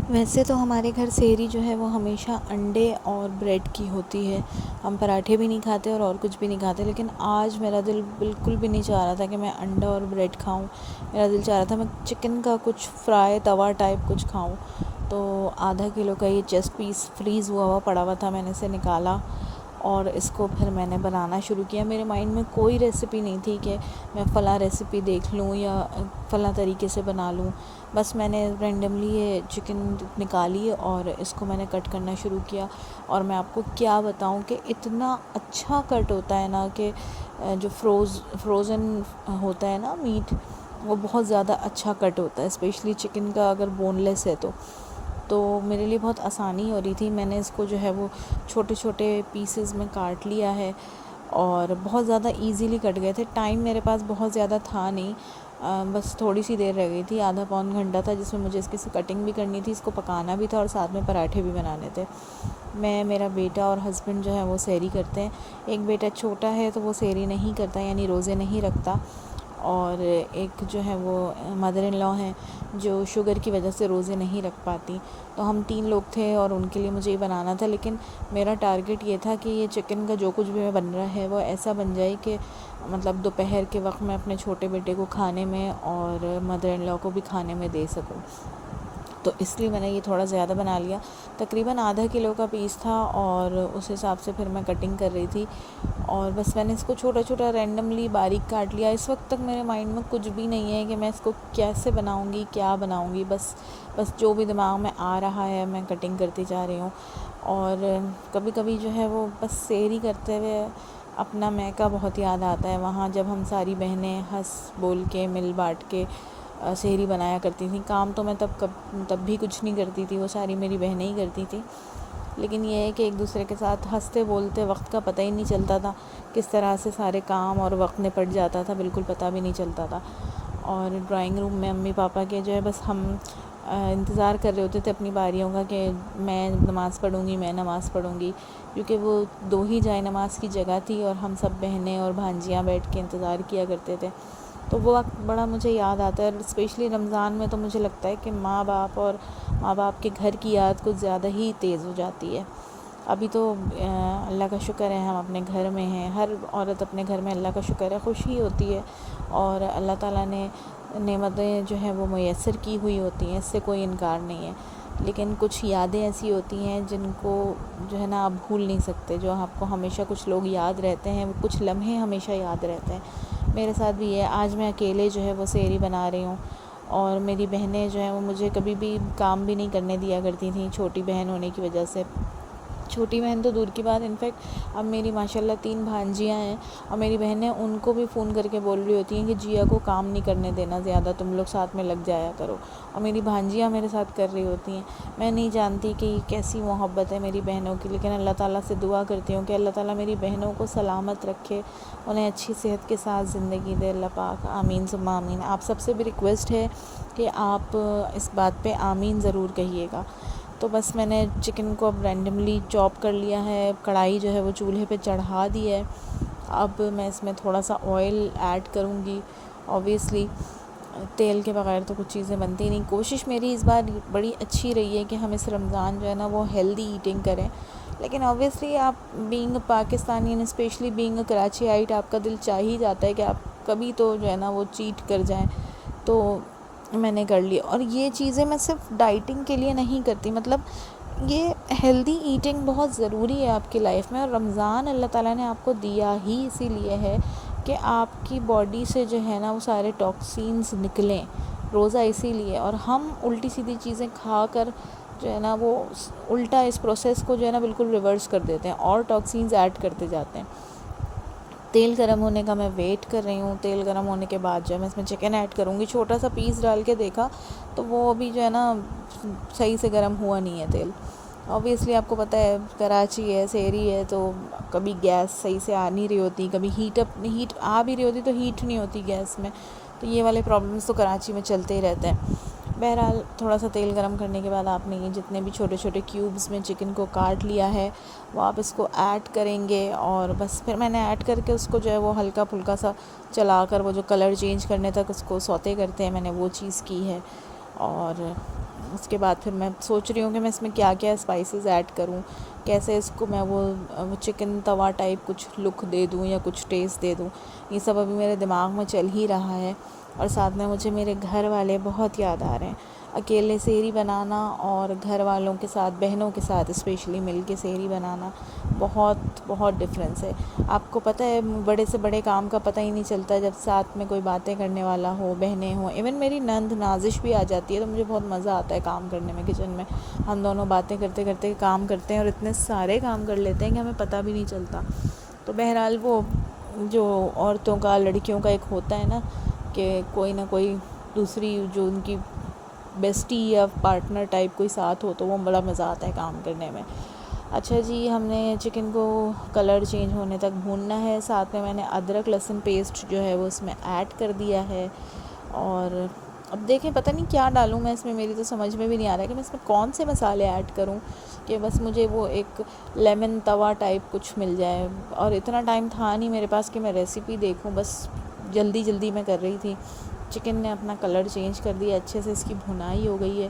ویسے تو ہمارے گھر سحری جو ہے وہ ہمیشہ انڈے اور بریڈ کی ہوتی ہے. ہم پراٹھے بھی نہیں کھاتے اور کچھ بھی نہیں کھاتے، لیکن آج میرا دل بالکل بھی نہیں چاہ رہا تھا کہ میں انڈا اور بریڈ کھاؤں. میرا دل چاہ رہا تھا میں چکن کا کچھ فرائی توا ٹائپ کچھ کھاؤں. تو آدھا کلو کا یہ چیسٹ پیس فریز ہوا پڑا ہوا تھا، میں نے اسے نکالا اور اس کو پھر میں نے بنانا شروع کیا. میرے مائنڈ میں کوئی ریسیپی نہیں تھی کہ میں فلاں ریسیپی دیکھ لوں یا فلاں طریقے سے بنا لوں. بس میں نے رینڈملی یہ چکن نکالی اور اس کو میں نے کٹ کرنا شروع کیا. اور میں آپ کو کیا بتاؤں کہ اتنا اچھا کٹ ہوتا ہے نا کہ جو فروزن ہوتا ہے نا میٹ، وہ بہت زیادہ اچھا کٹ ہوتا ہے، اسپیشلی چکن کا اگر بون لیس ہے تو میرے لیے بہت آسانی ہو رہی تھی. میں نے اس کو جو ہے وہ چھوٹے چھوٹے پیسز میں کاٹ لیا ہے اور بہت زیادہ ایزیلی کٹ گئے تھے. ٹائم میرے پاس بہت زیادہ تھا نہیں، بس تھوڑی سی دیر رہ گئی تھی، آدھا پون گھنٹہ تھا جس میں مجھے اس کی کٹنگ بھی کرنی تھی، اس کو پکانا بھی تھا اور ساتھ میں پراٹھے بھی بنانے تھے. میں، میرا بیٹا اور ہسبینڈ جو ہے وہ سحری کرتے ہیں. ایک بیٹا چھوٹا ہے تو وہ سحری نہیں کرتا، یعنی روزے نہیں رکھتا، اور ایک جو ہے وہ مدر ان لاء ہیں جو شوگر کی وجہ سے روزے نہیں رکھ پاتی. تو ہم 3 لوگ تھے اور ان کے لیے مجھے یہ بنانا تھا. لیکن میرا ٹارگٹ یہ تھا کہ یہ چکن کا جو کچھ بھی بن رہا ہے وہ ایسا بن جائے کہ مطلب دوپہر کے وقت میں اپنے چھوٹے بیٹے کو کھانے میں اور مدر ان لاء کو بھی کھانے میں دے سکوں. تو اس لیے میں نے یہ تھوڑا زیادہ بنا لیا، تقریباً آدھا کلو کا پیس تھا، اور اس حساب سے پھر میں کٹنگ کر رہی تھی. اور بس میں نے اس کو چھوٹا چھوٹا رینڈملی باریک کاٹ لیا. اس وقت تک میرے مائنڈ میں کچھ بھی نہیں ہے کہ میں اس کو کیسے بناؤں گی، کیا بناؤں گی. بس جو بھی دماغ میں آ رہا ہے میں کٹنگ کرتی جا رہی ہوں. اور کبھی کبھی جو ہے وہ بس سحری کرتے ہوئے اپنا میکا بہت یاد آتا ہے. وہاں جب ہم ساری بہنیں ہنس بول کے مل بانٹ کے سحری بنایا کرتی تھیں. کام تو میں تب بھی کچھ نہیں کرتی تھی، وہ ساری میری بہنیں ہی کرتی تھیں. لیکن یہ ہے کہ ایک دوسرے کے ساتھ ہنستے بولتے وقت کا پتہ ہی نہیں چلتا تھا، کس طرح سے سارے کام اور وقت نپٹ جاتا تھا، بالکل پتہ بھی نہیں چلتا تھا. اور ڈرائنگ روم میں امی پاپا کے جو ہے بس ہم انتظار کر رہے ہوتے تھے اپنی باریوں کا کہ میں نماز پڑھوں گی، میں نماز پڑھوں گی، کیونکہ وہ 2 ہی جائے نماز کی جگہ تھی اور ہم سب بہنیں اور بھانجیاں بیٹھ کے انتظار کیا کرتے تھے. تو وہ وقت بڑا مجھے یاد آتا ہے. اسپیشلی رمضان میں تو مجھے لگتا ہے کہ ماں باپ کے گھر کی یاد کچھ زیادہ ہی تیز ہو جاتی ہے. ابھی تو اللہ کا شکر ہے ہم اپنے گھر میں ہیں، ہر عورت اپنے گھر میں اللہ کا شکر ہے خوشی ہوتی ہے، اور اللہ تعالیٰ نے نعمتیں جو ہیں وہ میسر کی ہوئی ہوتی ہیں، اس سے کوئی انکار نہیں ہے. لیکن کچھ یادیں ایسی ہوتی ہیں جن کو جو ہے نا آپ بھول نہیں سکتے، جو آپ کو ہمیشہ کچھ لوگ یاد رہتے ہیں، کچھ لمحے ہمیشہ یاد رہتے ہیں. میرے ساتھ بھی ہے. آج میں اکیلے جو ہے وہ سحری بنا رہی ہوں، اور میری بہنیں جو ہیں وہ مجھے کبھی بھی کام بھی نہیں کرنے دیا کرتی تھیں، چھوٹی بہن ہونے کی وجہ سے. چھوٹی بہن تو دور کی بات، انفیکٹ اب میری ماشاءاللہ 3 بھانجیاں ہیں، اور میری بہنیں ان کو بھی فون کر کے بول رہی ہوتی ہیں کہ جیا کو کام نہیں کرنے دینا زیادہ، تم لوگ ساتھ میں لگ جایا کرو. اور میری بھانجیاں میرے ساتھ کر رہی ہوتی ہیں. میں نہیں جانتی کہ یہ کیسی محبت ہے میری بہنوں کی، لیکن اللہ تعالیٰ سے دعا کرتی ہوں کہ اللہ تعالیٰ میری بہنوں کو سلامت رکھے، انہیں اچھی صحت کے ساتھ زندگی دے اللہ پاک. آمین ثم آمین. آپ سب سے بھی ریکویسٹ ہے کہ آپ اس بات پہ آمین ضرور کہیے گا. تو بس میں نے چکن کو اب رینڈملی چاپ کر لیا ہے، کڑھائی جو ہے وہ چولہے پہ چڑھا دی ہے. اب میں اس میں تھوڑا سا آئل ایڈ کروں گی. اوبیسلی تیل کے بغیر تو کچھ چیزیں بنتی نہیں. کوشش میری اس بار بڑی اچھی رہی ہے کہ ہم اس رمضان جو ہے نا وہ ہیلدی ایٹنگ کریں. لیکن اوبیسلی آپ being Pakistani and especially being Karachiite, آپ کا دل چاہ ہی جاتا ہے کہ آپ کبھی تو جو ہے نا وہ چیٹ کر جائیں. تو میں نے کر لی. اور یہ چیزیں میں صرف ڈائٹنگ کے لیے نہیں کرتی، مطلب یہ ہیلدی ایٹنگ بہت ضروری ہے آپ کی لائف میں. اور رمضان اللہ تعالیٰ نے آپ کو دیا ہی اسی لیے ہے کہ آپ کی باڈی سے جو ہے نا وہ سارے ٹاکسینز نکلیں. روزہ اسی لیے. اور ہم الٹی سیدھی چیزیں کھا کر جو ہے نا وہ الٹا اس پروسیس کو جو ہے نا بالکل ریورس کر دیتے ہیں اور ٹاکسینز ایڈ کرتے جاتے ہیں. تیل گرم ہونے کا میں ویٹ کر رہی ہوں. تیل گرم ہونے کے بعد جو ہے میں اس میں چکن ایڈ کروں گی. چھوٹا سا پیس ڈال کے دیکھا تو وہ ابھی جو ہے نا صحیح سے گرم ہوا نہیں ہے تیل. اوبیسلی آپ کو پتہ ہے کراچی ہے، سحری ہے، تو کبھی گیس صحیح سے آ نہیں رہی ہوتی، کبھی ہیٹ آ بھی رہی ہوتی تو ہیٹ نہیں ہوتی گیس میں. تو یہ والے پرابلمس تو کراچی میں چلتے ہی رہتے ہیں. بہرحال تھوڑا سا تیل گرم کرنے کے بعد آپ نے یہ جتنے بھی چھوٹے چھوٹے کیوبز میں چکن کو کاٹ لیا ہے وہ آپ اس کو ایڈ کریں گے. اور بس پھر میں نے ایڈ کر کے اس کو جو ہے وہ ہلکا پھلکا سا چلا کر وہ جو کلر چینج کرنے تک اس کو سوتے کرتے ہیں، میں نے وہ چیز کی ہے. اور اس کے بعد پھر میں سوچ رہی ہوں کہ میں اس میں کیا کیا اسپائسز ایڈ کروں، کیسے اس کو میں وہ چکن توا ٹائپ کچھ لک دے دوں یا کچھ ٹیسٹ دے دوں. یہ سب ابھی میرے دماغ میں چل ہی رہا ہے. اور ساتھ میں مجھے میرے گھر والے بہت یاد آ رہے ہیں. اکیلے سحری بنانا اور گھر والوں کے ساتھ، بہنوں کے ساتھ اسپیشلی مل کے سحری بنانا بہت بہت ڈفرینس ہے. آپ کو پتہ ہے بڑے سے بڑے کام کا پتہ ہی نہیں چلتا جب ساتھ میں کوئی باتیں کرنے والا ہو، بہنیں ہوں. ایون میری نند نازش بھی آ جاتی ہے تو مجھے بہت مزہ آتا ہے کام کرنے میں کچن میں. ہم دونوں باتیں کرتے کرتے کام کرتے ہیں اور اتنے سارے کام کر لیتے ہیں کہ ہمیں پتہ بھی نہیں چلتا. تو بہرحال وہ جو عورتوں کا، لڑکیوں کا ایک ہوتا ہے نا کہ کوئی نہ کوئی دوسری جو ان کی بیسٹی یا پارٹنر ٹائپ کوئی ساتھ ہو تو وہ بڑا مزہ آتا ہے کام کرنے میں. اچھا جی، ہم نے چکن کو کلر چینج ہونے تک بھوننا ہے. ساتھ میں میں نے ادرک لہسن پیسٹ جو ہے وہ اس میں ایڈ کر دیا ہے. اور اب دیکھیں پتہ نہیں کیا ڈالوں میں اس میں، میری تو سمجھ میں بھی نہیں آ رہا ہے کہ میں اس میں کون سے مسالے ایڈ کروں کہ بس مجھے وہ ایک لیمن توا ٹائپ کچھ مل جائے. اور اتنا ٹائم تھا نہیں میرے پاس کہ میں ریسیپی دیکھوں، بس جلدی جلدی میں کر رہی تھی. چکن نے اپنا کلر چینج کر دیا، اچھے سے اس کی بھنائی ہو گئی ہے.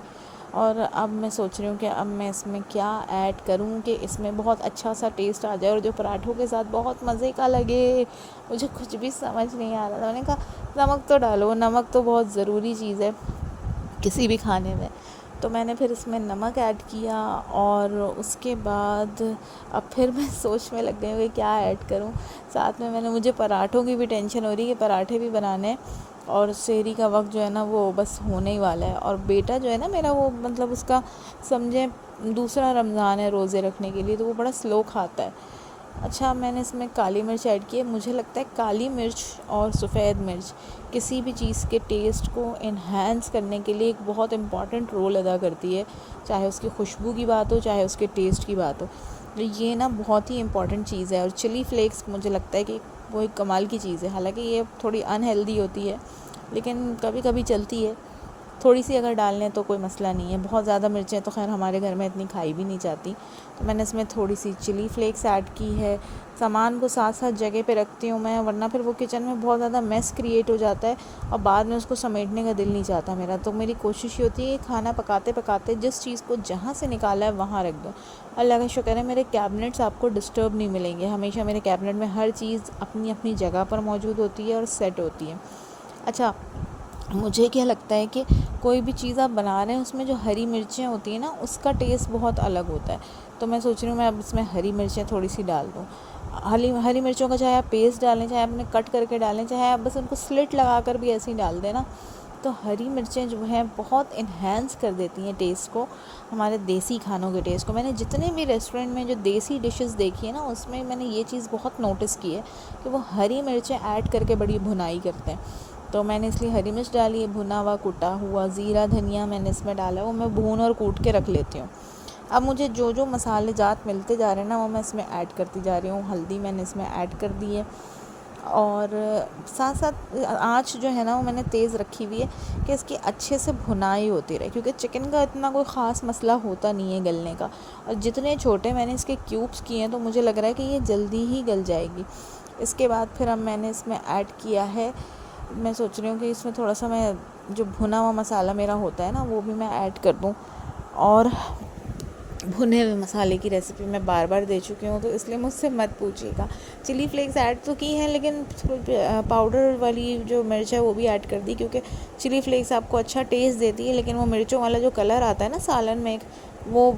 اور اب میں سوچ رہی ہوں کہ اب میں اس میں کیا ایڈ کروں کہ اس میں بہت اچھا سا ٹیسٹ آ جائے اور جو پراٹھوں کے ساتھ بہت مزے کا لگے. مجھے کچھ بھی سمجھ نہیں آ رہا تھا. میں نے کہا نمک تو ڈالو، نمک تو بہت ضروری چیز ہے کسی بھی کھانے میں. تو میں نے پھر اس میں نمک ایڈ کیا اور اس کے بعد اب پھر میں سوچ میں لگ گئی ہوں کہ کیا ایڈ کروں. ساتھ میں نے مجھے پراٹھوں کی بھی ٹینشن ہو رہی ہے کہ پراٹھے بھی بنانے ہیں اور سحری کا وقت جو ہے نا وہ بس ہونے ہی والا ہے. اور بیٹا جو ہے نا میرا، وہ مطلب اس کا سمجھیں دوسرا رمضان ہے روزے رکھنے کے لیے، تو وہ بڑا سلو کھاتا ہے. اچھا، میں نے اس میں کالی مرچ ایڈ کی ہے. مجھے لگتا ہے کالی مرچ اور سفید مرچ کسی بھی چیز کے ٹیسٹ کو انہینس کرنے کے لیے ایک بہت امپورٹنٹ رول ادا کرتی ہے، چاہے اس کی خوشبو کی بات ہو چاہے اس کے ٹیسٹ کی بات ہو. یہ نا بہت ہی امپورٹنٹ چیز ہے. اور چلی فلیکس مجھے لگتا ہے کہ وہ ایک کمال کی چیز ہے. حالانکہ یہ تھوڑی انہیلدی ہوتی ہے لیکن کبھی کبھی چلتی ہے. تھوڑی سی اگر ڈال لیں تو کوئی مسئلہ نہیں ہے. بہت زیادہ مرچیں تو خیر ہمارے گھر میں اتنی کھائی بھی نہیں جاتی. تو میں نے اس میں تھوڑی سی چلی فلیکس ایڈ کی ہے. سامان کو ساتھ ساتھ جگہ پہ رکھتی ہوں میں، ورنہ پھر وہ کچن میں بہت زیادہ میس کریٹ ہو جاتا ہے اور بعد میں اس کو سمیٹنے کا دل نہیں چاہتا میرا. تو میری کوشش یہ ہوتی ہے کہ کھانا پکاتے پکاتے جس چیز کو جہاں سے نکالا ہے وہاں رکھ دو. اللہ کا شکر ہے میرے کیبنٹس آپ کو ڈسٹرب نہیں ملیں گے. ہمیشہ میرے کیبنٹ میں ہر چیز اپنی اپنی جگہ پر موجود ہوتی ہے اور سیٹ ہوتی ہے. اچھا، مجھے کیا لگتا ہے کہ کوئی بھی چیز آپ بنا رہے ہیں اس میں جو ہری مرچیں ہوتی ہیں نا اس کا ٹیسٹ بہت الگ ہوتا ہے. تو میں سوچ رہی ہوں میں اب اس میں ہری مرچیں تھوڑی سی ڈال دوں. ہری مرچوں کا چاہے آپ پیسٹ ڈالیں، چاہے آپ نے کٹ کر کے ڈالیں، چاہے آپ بس ان کو سلٹ لگا کر بھی ایسے ہی ڈال دیں نا، تو ہری مرچیں جو ہیں بہت انہینس کر دیتی ہیں ٹیسٹ کو، ہمارے دیسی کھانوں کے ٹیسٹ کو. میں نے جتنے بھی ریسٹورنٹ میں جو دیسی ڈشز دیکھی ہے نا اس میں نے یہ چیز بہت نوٹس کی ہے کہ وہ ہری مرچیں ایڈ کر کے بڑی بھنائی کرتے ہیں. تو میں نے اس لیے ہری مرچ ڈالی ہے. بھنا ہوا کوٹا ہوا زیرہ دھنیا میں نے اس میں ڈالا ہے، وہ میں بھون اور کوٹ کے رکھ لیتی ہوں. اب مجھے جو جو مسالے جات ملتے جا رہے ہیں نا وہ میں اس میں ایڈ کرتی جا رہی ہوں. ہلدی میں نے اس میں ایڈ کر دی ہے اور ساتھ ساتھ آنچ جو ہے نا وہ میں نے تیز رکھی ہوئی ہے کہ اس کی اچھے سے بھنائی ہوتی رہے، کیونکہ چکن کا اتنا کوئی خاص مسئلہ ہوتا نہیں ہے گلنے کا. اور جتنے چھوٹے میں نے اس کے کیوبس کیے ہیں تو مجھے لگ رہا ہے کہ یہ جلدی ہی گل جائے گی. اس کے بعد پھر اب میں نے اس میں ایڈ کیا ہے، میں سوچ رہی ہوں کہ اس میں تھوڑا سا میں جو بھنا ہوا مسالہ میرا ہوتا ہے نا وہ بھی میں ایڈ کر دوں. اور بھنے ہوئے مسالے کی ریسیپی میں بار بار دے چکی ہوں تو اس لیے مجھ سے مت پوچھیے گا. چلی فلیکس ایڈ تو کی ہیں لیکن پاؤڈر والی جو مرچ ہے وہ بھی ایڈ کر دی، کیونکہ چلی فلیکس آپ کو اچھا ٹیسٹ دیتی ہے لیکن وہ مرچوں والا جو کلر آتا ہے نا سالن میں وہ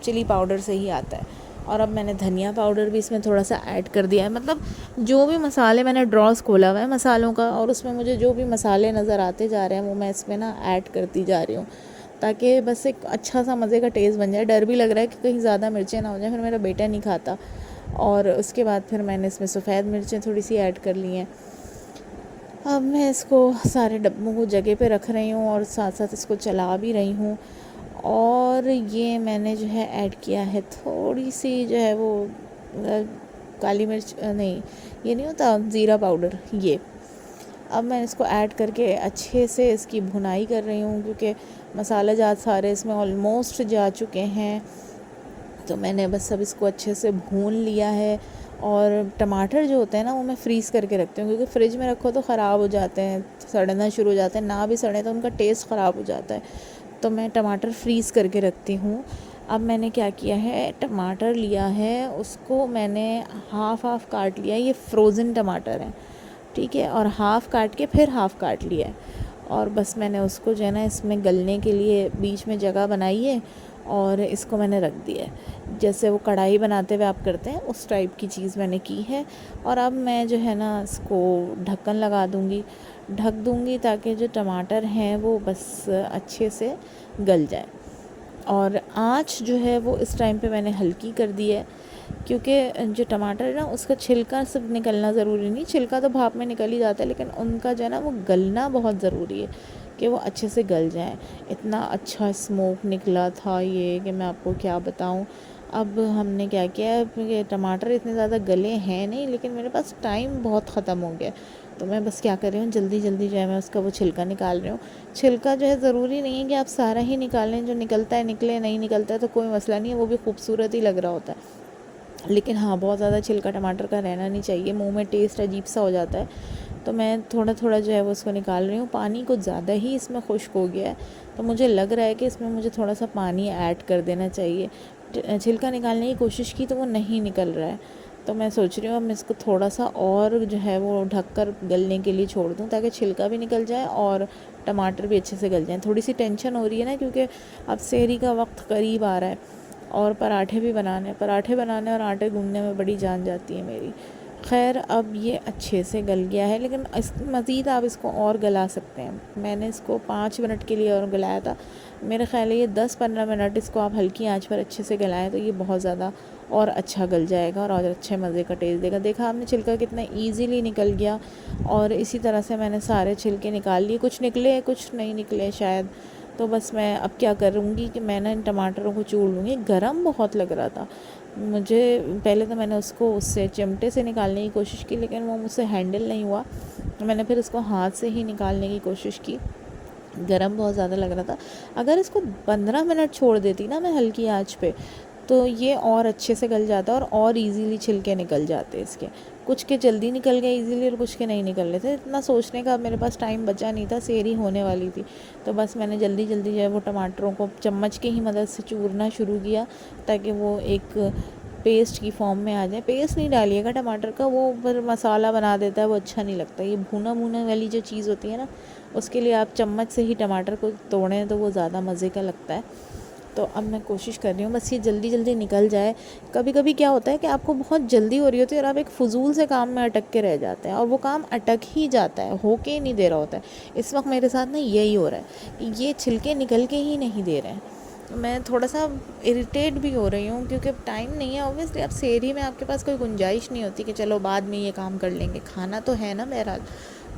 چلی پاؤڈر سے ہی آتا ہے. اور اب میں نے دھنیا پاؤڈر بھی اس میں تھوڑا سا ایڈ کر دیا ہے. مطلب جو بھی مسالے میں نے ڈراز کھولا ہوا ہے مسالوں کا اور اس میں مجھے جو بھی مسالے نظر آتے جا رہے ہیں وہ میں اس میں نا ایڈ کرتی جا رہی ہوں تاکہ بس ایک اچھا سا مزے کا ٹیسٹ بن جائے. ڈر بھی لگ رہا ہے کہ کہیں زیادہ مرچیں نہ ہو جائیں، پھر میرا بیٹا نہیں کھاتا. اور اس کے بعد پھر میں نے اس میں سفید مرچیں تھوڑی سی ایڈ کر لی ہیں. اب میں اس کو سارے ڈبوں کو جگہ پہ رکھ رہی ہوں اور ساتھ ساتھ اس کو چلا بھی رہی ہوں. اور یہ میں نے جو ہے ایڈ کیا ہے تھوڑی سی جو ہے وہ کالی مرچ، نہیں یہ نہیں ہوتا زیرہ پاؤڈر، یہ اب میں اس کو ایڈ کر کے اچھے سے اس کی بھنائی کر رہی ہوں کیونکہ مسالہ جات سارے اس میں آلموسٹ جا چکے ہیں. تو میں نے بس اب اس کو اچھے سے بھون لیا ہے. اور ٹماٹر جو ہوتے ہیں نا وہ میں فریز کر کے رکھتی ہوں کیونکہ فریج میں رکھو تو خراب ہو جاتے ہیں، سڑنا شروع ہو جاتے ہیں، نہ بھی سڑیں تو ان کا ٹیسٹ خراب ہو جاتا ہے. تو میں ٹماٹر فریز کر کے رکھتی ہوں. اب میں نے کیا کیا ہے، ٹماٹر لیا ہے، اس کو میں نے ہاف کاٹ لیا. یہ فروزن ٹماٹر ہیں، ٹھیک ہے، اور ہاف کاٹ کے پھر ہاف کاٹ لیا ہے. اور بس میں نے اس کو جو ہے نا اس میں گلنے کے لیے بیچ میں جگہ بنائی ہے اور اس کو میں نے رکھ دیا ہے. جیسے وہ کڑھائی بناتے ہوئے آپ کرتے ہیں اس ٹائپ کی چیز میں نے کی ہے. اور اب میں جو ہے نا اس کو ڈھکن لگا دوں گی، ڈھک دوں گی تاکہ جو ٹماٹر ہیں وہ بس اچھے سے گل جائیں. اور آنچ جو ہے وہ اس ٹائم پہ میں نے ہلکی کر دی ہے، کیونکہ جو ٹماٹر ہے نا اس کا چھلکا سب نکلنا ضروری نہیں، چھلکا تو بھاپ میں نکل ہی جاتا ہے، لیکن ان کا جو ہے نا وہ گلنا بہت ضروری ہے کہ وہ اچھے سے گل جائیں. اتنا اچھا اسموک نکلا تھا یہ کہ میں آپ کو کیا بتاؤں. اب ہم نے کیا کیا کہ ٹماٹر اتنے زیادہ گلے ہیں نہیں، لیکن میرے پاس ٹائم بہت ختم ہو گیا، تو میں بس کیا کر رہی ہوں، جلدی جلدی جو ہے میں اس کا وہ چھلکا نکال رہی ہوں. چھلکا جو ہے ضروری نہیں ہے کہ آپ سارا ہی نکال لیں، جو نکلتا ہے نکلے، نہیں نکلتا ہے تو کوئی مسئلہ نہیں ہے، وہ بھی خوبصورت ہی لگ رہا ہوتا ہے. لیکن ہاں بہت زیادہ چھلکا ٹماٹر کا رہنا نہیں چاہیے، منہ میں ٹیسٹ عجیب سا ہو جاتا ہے. تو میں تھوڑا تھوڑا جو ہے وہ اس کو نکال رہی ہوں. پانی کچھ زیادہ ہی اس میں خشک ہو گیا ہے، تو مجھے لگ رہا ہے کہ اس میں مجھے تھوڑا سا پانی ایڈ کر دینا چاہیے. چھلکا نکالنے کی کوشش کی تو وہ نہیں نکل رہا ہے، تو میں سوچ رہی ہوں اب میں اس کو تھوڑا سا اور جو ہے وہ ڈھک کر گلنے کے لیے چھوڑ دوں تاکہ چھلکا بھی نکل جائے اور ٹماٹر بھی اچھے سے گل جائیں. تھوڑی سی ٹینشن ہو رہی ہے نا، کیونکہ اب سحری کا وقت قریب آ رہا ہے اور پراٹھے بھی بنانے اور آٹے گوندنے میں بڑی جان جاتی ہے میری. خیر اب یہ اچھے سے گل گیا ہے، لیکن اس مزید آپ اس کو اور گلا سکتے ہیں. میں نے اس کو 5 منٹ کے لیے اور گلایا تھا. میرا خیال ہے یہ 10-15 منٹ اس کو آپ ہلکی آنچ پر اچھے سے گلائیں تو یہ بہت زیادہ اور اچھا گل جائے گا اور اچھے مزے کا ٹیسٹ دے گا. دیکھا آپ نے چھلکا کتنا ایزیلی نکل گیا، اور اسی طرح سے میں نے سارے چھلکے نکال لیے. کچھ نکلے کچھ نہیں نکلے شاید. تو بس میں اب کیا کروں گی کہ میں نے ان ٹماٹروں کو چور لوں گی. گرم بہت لگ رہا تھا مجھے، پہلے تو میں نے اس کو اس سے چمٹے سے نکالنے کی کوشش کی، لیکن وہ مجھ سے ہینڈل نہیں ہوا. میں نے پھر اس کو ہاتھ سے ہی نکالنے کی کوشش کی. گرم بہت زیادہ لگ رہا تھا. اگر اس کو 15 منٹ چھوڑ دیتی نا میں ہلکی آنچ پہ، تو یہ اور اچھے سے گل جاتا اور ایزیلی چھلکے نکل جاتے اس کے. کچھ کے جلدی نکل گئے ایزیلی اور کچھ کے نہیں نکل رہے تھے. اتنا سوچنے کا اب میرے پاس ٹائم بچا نہیں تھا، سحری ہونے والی تھی. تو بس میں نے جلدی جلدی جو ہے وہ ٹماٹروں کو چمچ کی ہی مدد سے چورنا شروع کیا تاکہ وہ ایک پیسٹ کی فارم میں آ جائے. پیسٹ نہیں ڈالیے گا ٹماٹر کا، وہ پھر مسالہ بنا دیتا ہے، وہ اچھا نہیں لگتا. یہ بھونا والی جو چیز ہوتی ہے نا، اس کے لیے آپ چمچ سے ہی ٹماٹر کو توڑیں تو وہ زیادہ مزے کا لگتا ہے. تو اب میں کوشش کر رہی ہوں بس یہ جلدی جلدی نکل جائے. کبھی کبھی کیا ہوتا ہے کہ آپ کو بہت جلدی ہو رہی ہوتی ہے اور آپ ایک فضول سے کام میں اٹک کے رہ جاتے ہیں، اور وہ کام اٹک ہی جاتا ہے، ہو کے ہی نہیں دے رہا ہوتا ہے. اس وقت میرے ساتھ نا یہی ہو رہا ہے کہ یہ چھلکے نکل کے ہی نہیں دے رہے ہیں. میں تھوڑا سا اریٹیٹ بھی ہو رہی ہوں کیونکہ ٹائم نہیں ہے. اوبویسلی اب سحری میں آپ کے پاس کوئی گنجائش نہیں ہوتی کہ چلو بعد میں یہ کام کر لیں گے، کھانا تو ہے نا بہرحال.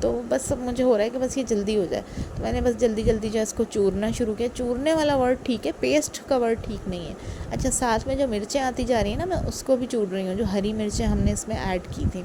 تو بس مجھے ہو رہا ہے کہ بس یہ جلدی ہو جائے. تو میں نے بس جلدی جلدی جو ہے اس کو چورنا شروع کیا. چورنے والا ورڈ ٹھیک ہے، پیسٹ کا ورڈ ٹھیک نہیں ہے. اچھا، ساتھ میں جو مرچیں آتی جا رہی ہیں نا، میں اس کو بھی چور رہی ہوں. جو ہری مرچیں ہم نے اس میں ایڈ کی تھیں،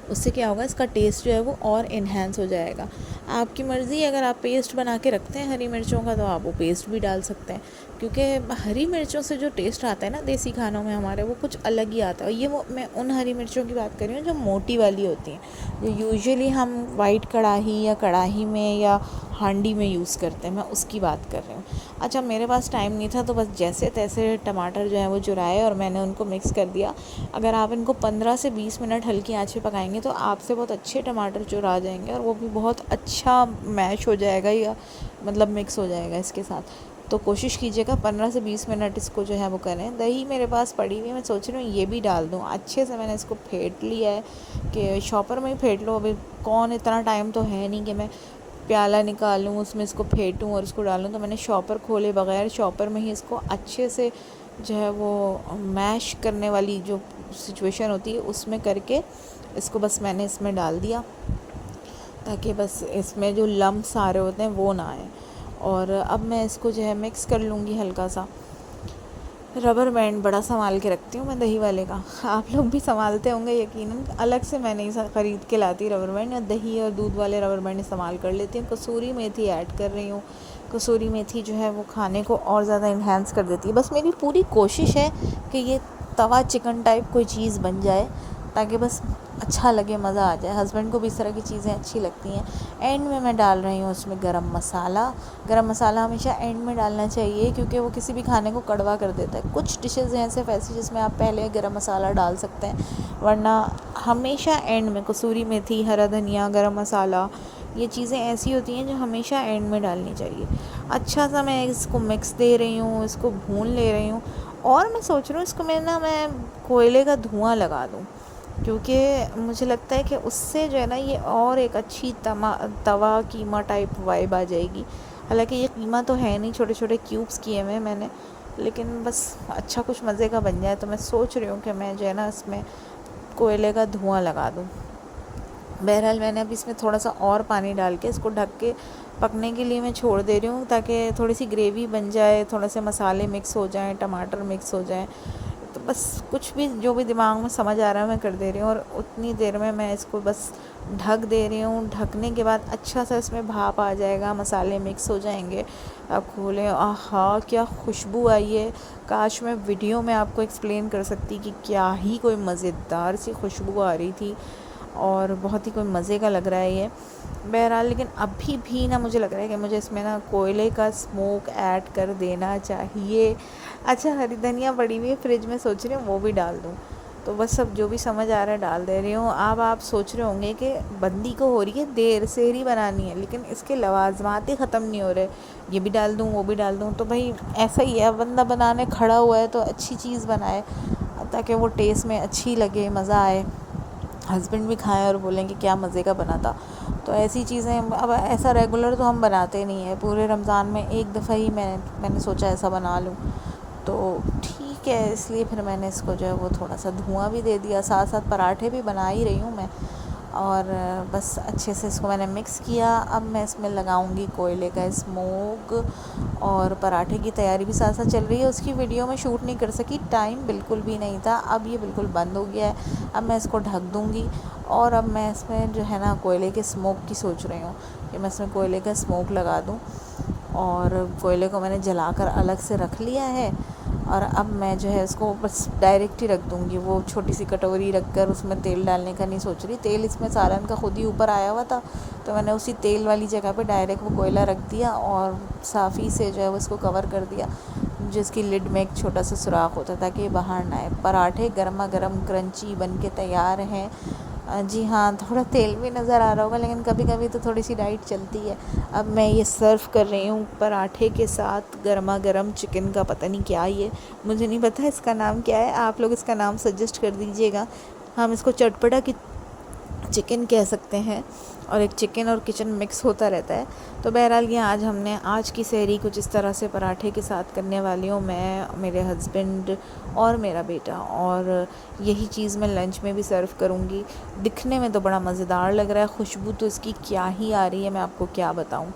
اس سے کیا ہوگا، اس کا ٹیسٹ جو ہے وہ اور انہینس ہو جائے گا. آپ کی مرضی ہے، اگر آپ پیسٹ بنا کے رکھتے ہیں ہری مرچوں کا تو آپ وہ پیسٹ بھی ڈال سکتے ہیں، کیونکہ ہری مرچوں سے جو ٹیسٹ آتا ہے نا دیسی کھانوں میں ہمارے، وہ کچھ الگ ہی آتا ہے. اور یہ میں ان ہری مرچوں کی بات کر رہی ہوں جو موٹی والی ہوتی ہیں، جو یوزلی ہم وائٹ کڑاہی یا کڑاہی میں یا ہانڈی میں یوز کرتے ہیں، میں اس کی بات کر رہی ہوں. اچھا، میرے پاس ٹائم نہیں تھا تو بس جیسے تیسے ٹماٹر جو ہیں وہ چرائے اور میں نے ان کو مکس کر دیا. اگر آپ ان کو 15 سے 20 منٹ ہلکی آنچ پہ پکائیں گے تو آپ سے بہت اچھے ٹماٹر چرا جائیں گے، اور وہ بھی بہت اچھا میش ہو جائے گا، یا مطلب مکس ہو جائے گا اس کے ساتھ. تو کوشش کیجیے گا 15 سے 20 منٹ اس کو جو ہے وہ کریں. دہی میرے پاس پڑی ہوئی ہے، میں سوچ رہی ہوں یہ بھی ڈال دوں. اچھے سے میں نے اس کو پھیٹ لیا ہے کہ شاپر میں ہی پھیٹ لو. ابھی کون اتنا ٹائم تو ہے نہیں کہ میں پیالہ نکالوں اس میں اس کو پھیٹوں اور اس کو ڈالوں. تو میں نے شاپر کھولے بغیر شاپر میں ہی اس کو اچھے سے جو ہے وہ میش کرنے والی جو سچویشن ہوتی ہے اس میں کر کے اس کو بس میں نے اس میں ڈال دیا تاکہ بس اس میں جو لمس سارے ہوتے ہیں وہ نہ آئیں. اور اب میں اس کو جو ہے مکس کر لوں گی ہلکا سا. ربر بینڈ بڑا سنبھال کے رکھتی ہوں میں دہی والے کا، آپ لوگ بھی سنبھالتے ہوں گے یقیناً. الگ سے میں نہیں خرید کے لاتی ربر بینڈ، دہی اور دودھ والے ربر بینڈ استعمال کر لیتی ہوں. کسوری میتھی ایڈ کر رہی ہوں. کسوری میتھی جو ہے وہ کھانے کو اور زیادہ انہینس کر دیتی ہے. بس میری پوری کوشش ہے کہ یہ توا چکن ٹائپ کوئی چیز بن جائے تاکہ بس اچھا لگے، مزہ آ جائے. ہسبینڈ کو بھی اس طرح کی چیزیں اچھی لگتی ہیں. اینڈ میں ڈال رہی ہوں اس میں گرم مسالہ. گرم مسالہ ہمیشہ اینڈ میں ڈالنا چاہیے کیونکہ وہ کسی بھی کھانے کو کڑوا کر دیتا ہے. کچھ ڈشز ہیں صرف ایسی جس میں آپ پہلے گرم مسالہ ڈال سکتے ہیں، ورنہ ہمیشہ اینڈ میں. کسوری میتھی، ہرا دھنیا، گرم مسالہ، یہ چیزیں ایسی ہوتی ہیں جو ہمیشہ اینڈ میں ڈالنی چاہیے. اچھا سا میں اس کو مکس دے رہی ہوں، اس کو بھون لے رہی ہوں. اور میں سوچ رہی ہوں اس کو میں کوئلے کا دھواں لگا دوں، کیونکہ مجھے لگتا ہے کہ اس سے جو ہے نا یہ اور ایک اچھی توا قیمہ ٹائپ وائب آ جائے گی. حالانکہ یہ قیمہ تو ہے نہیں، چھوٹے چھوٹے کیوبس کیے ہوئے میں نے، لیکن بس اچھا کچھ مزے کا بن جائے. تو میں سوچ رہی ہوں کہ میں جو ہے نا اس میں کوئلے کا دھواں لگا دوں. بہرحال میں نے اب اس میں تھوڑا سا اور پانی ڈال کے اس کو ڈھک کے پکنے کے لیے میں چھوڑ دے رہی ہوں، تاکہ تھوڑی سی گریوی بن جائے، تھوڑے سے مسالے مکس ہو جائیں، ٹماٹر مکس ہو جائیں. تو بس کچھ بھی جو بھی دماغ میں سمجھ آ رہا ہے میں کر دے رہی ہوں. اور اتنی دیر میں اس کو بس ڈھک دے رہی ہوں. ڈھکنے کے بعد اچھا سا اس میں بھاپ آ جائے گا، مسالے مکس ہو جائیں گے. آپ کھولیں، آہا کیا خوشبو آئی ہے. کاش میں ویڈیو میں آپ کو ایکسپلین کر سکتی کہ کیا ہی کوئی مزیدار سی خوشبو آ رہی تھی، اور بہت ہی کوئی مزے کا لگ رہا ہے یہ. بہرحال لیکن ابھی بھی نا مجھے لگ رہا ہے کہ مجھے اس میں نا کوئلے کا اسموک ایڈ کر دینا چاہیے. اچھا ہری دھنیا پڑی ہوئی ہے فریج میں، سوچ رہی ہوں وہ بھی ڈال دوں. تو بس اب جو بھی سمجھ آ رہا ہے ڈال دے رہی ہوں. اب آپ سوچ رہے ہوں گے کہ بندی کو ہو رہی ہے دیر، سحری بنانی ہے لیکن اس کے لوازمات ہی ختم نہیں ہو رہے، یہ بھی ڈال دوں وہ بھی ڈال دوں. تو بھائی ایسا ہی ہے، بندہ بنانے کھڑا ہوا ہے تو اچھی چیز بنائے تاکہ وہ ٹیسٹ میں اچھی لگے، مزہ آئے، ہسبینڈ بھی کھائیں اور بولیں کہ کیا مزے کا بنا تھا. تو ایسی چیزیں اب ایسا ریگولر تو ہم بناتے نہیں ہیں. پورے رمضان میں ایک دفعہ ہی میں نے سوچا ایسا بنا لوں. تو ٹھیک ہے، اس لیے پھر میں نے اس کو جو ہے وہ تھوڑا سا دھواں بھی دے دیا. ساتھ ساتھ پراٹھے بھی بنا ہی رہی ہوں میں، اور بس اچھے سے اس کو میں نے مکس کیا. اب میں اس میں لگاؤں گی کوئلے کا اسموک، اور پراٹھے کی تیاری بھی ساتھ ساتھ چل رہی ہے. اس کی ویڈیو میں شوٹ نہیں کر سکی، ٹائم بالکل بھی نہیں تھا. اب یہ بالکل بند ہو گیا ہے. اب میں اس کو ڈھک دوں گی، اور اب میں اس میں جو ہے نا کوئلے کے اسموک کی سوچ رہی ہوں کہ میں اس میں کوئلے کا اسموک لگا دوں. اور کوئلے کو میں نے جلا کر الگ سے رکھ لیا ہے، اور اب میں جو ہے اس کو بس ڈائریکٹ ہی رکھ دوں گی. وہ چھوٹی سی کٹوری رکھ کر اس میں تیل ڈالنے کا نہیں سوچ رہی. تیل اس میں سالن کا خود ہی اوپر آیا ہوا تھا، تو میں نے اسی تیل والی جگہ پہ ڈائریکٹ وہ کوئلہ رکھ دیا، اور صافی سے جو ہے اس کو کور کر دیا، جس کی لڈ میں ایک چھوٹا سا سوراخ ہوتا ہے تاکہ یہ باہر نہ آئے. پراٹھے گرما گرم کرنچی بن کے تیار ہیں. جی ہاں، تھوڑا تیل بھی نظر آ رہا ہوگا، لیکن کبھی کبھی تو تھوڑی سی ڈائٹ چلتی ہے. اب میں یہ سرو کر رہی ہوں پراٹھے کے ساتھ گرما گرم چکن کا، پتہ نہیں کیا یہ، مجھے نہیں پتہ اس کا نام کیا ہے. آپ لوگ اس کا نام سجیسٹ کر دیجئے گا. ہم اس کو چٹپٹا کی چکن کہہ سکتے ہیں، اور ایک چکن اور کچن مکس ہوتا رہتا ہے. تو بہرحال یہ آج کی سحری کچھ اس طرح سے پراٹھے کے ساتھ کرنے والی ہوں میں، میرے ہسبینڈ اور میرا بیٹا. اور یہی چیز میں لنچ میں بھی سرو کروں گی. دکھنے میں تو بڑا مزیدار لگ رہا ہے، خوشبو تو اس کی کیا ہی آ رہی ہے، میں آپ کو کیا بتاؤں.